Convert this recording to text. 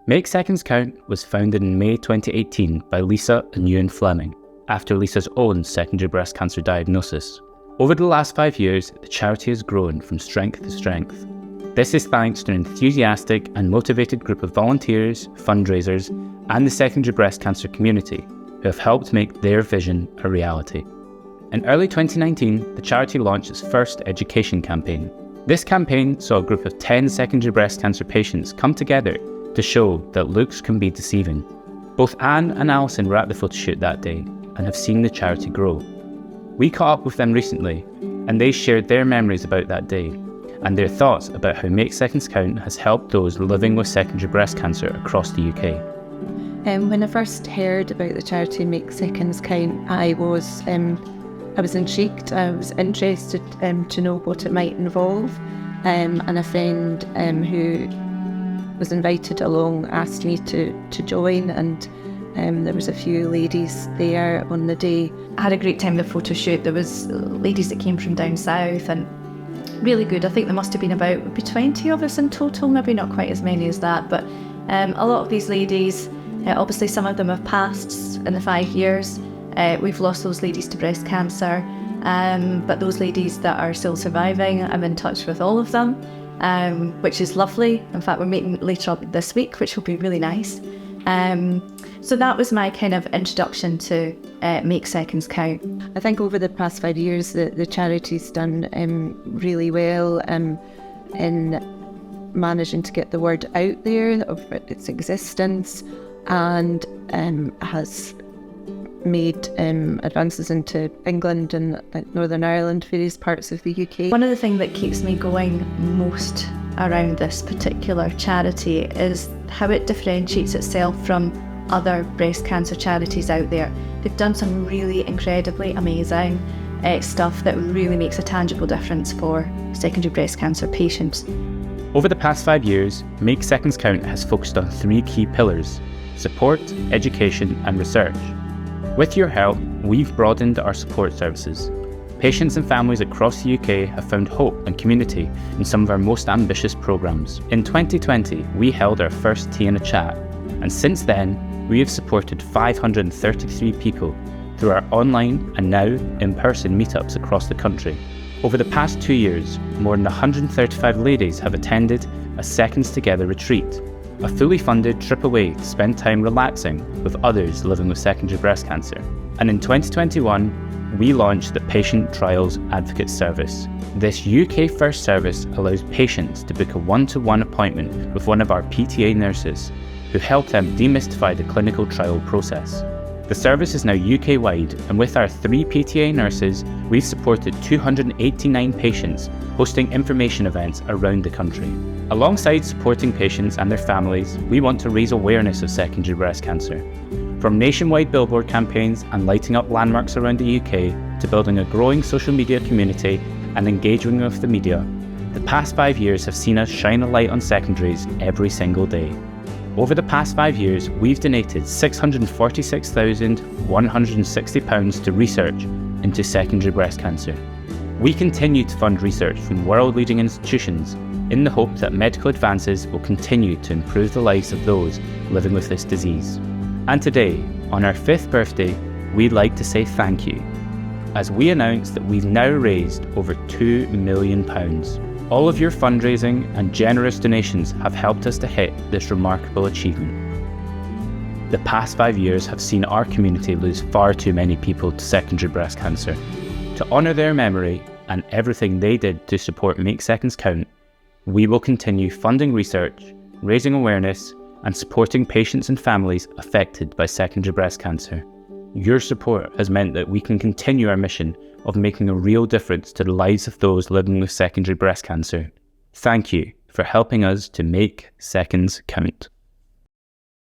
Make Seconds Count was founded in May 2018 by Lisa and Ewan Fleming, after Lisa's own secondary breast cancer diagnosis. Over the last 5 years, the charity has grown from strength to strength. This is thanks to an enthusiastic and motivated group of volunteers, fundraisers, and the secondary breast cancer community who have helped make their vision a reality. In early 2019, the charity launched its first education campaign. This campaign saw a group of 10 secondary breast cancer patients come together to show that looks can be deceiving. Both Anne and Alison were at the photoshoot that day and have seen the charity grow. We caught up with them recently, and they shared their memories about that day and their thoughts about how Make Seconds Count has helped those living with secondary breast cancer across the UK. When I first heard about the charity Make Seconds Count, I was intrigued. I was interested to know what it might involve, and a friend who was invited along asked me to join, and there was a few ladies there on the day. I had a great time at the photo shoot. There was ladies that came from down south, and really good. I think there must have been about maybe 20 of us in total, maybe not quite as many as that, but a lot of these ladies, obviously some of them have passed in the 5 years. We've lost those ladies to breast cancer, but those ladies that are still surviving, I'm in touch with all of them, which is lovely. In fact, we're meeting later on this week, which will be really nice. So that was my kind of introduction to Make Seconds Count. I think over the past 5 years, the charity's done really well in managing to get the word out there of its existence, and has made advances into England and Northern Ireland, various parts of the UK. One of the things that keeps me going most around this particular charity is how it differentiates itself from other breast cancer charities out there. They've done some really incredibly amazing stuff that really makes a tangible difference for secondary breast cancer patients. Over the past 5 years, Make Seconds Count has focused on 3 key pillars: support, education, and research. With your help, we've broadened our support services. Patients and families across the UK have found hope and community in some of our most ambitious programmes. In 2020, we held our first Tea and a Chat, and since then, we have supported 533 people through our online and now in-person meetups across the country. Over the past 2 years, more than 135 ladies have attended a Seconds Together retreat, a fully funded trip away to spend time relaxing with others living with secondary breast cancer. And in 2021, we launched the Patient Trials Advocate Service. This UK-first service allows patients to book a one-to-one appointment with one of our PTA nurses, who help them demystify the clinical trial process. The service is now UK-wide, and with our 3 PTA nurses, we've supported 289 patients, hosting information events around the country. Alongside supporting patients and their families, we want to raise awareness of secondary breast cancer. From nationwide billboard campaigns and lighting up landmarks around the UK, to building a growing social media community and engaging with the media, the past 5 years have seen us shine a light on secondaries every single day. Over the past 5 years, we've donated £646,160 to research into secondary breast cancer. We continue to fund research from world-leading institutions in the hope that medical advances will continue to improve the lives of those living with this disease. And today, on our 5th birthday, we'd like to say thank you, as we announce that we've now raised over £2 million. All of your fundraising and generous donations have helped us to hit this remarkable achievement. The past 5 years have seen our community lose far too many people to secondary breast cancer. To honour their memory and everything they did to support Make Seconds Count, we will continue funding research, raising awareness, and supporting patients and families affected by secondary breast cancer. Your support has meant that we can continue our mission of making a real difference to the lives of those living with secondary breast cancer. Thank you for helping us to make seconds count.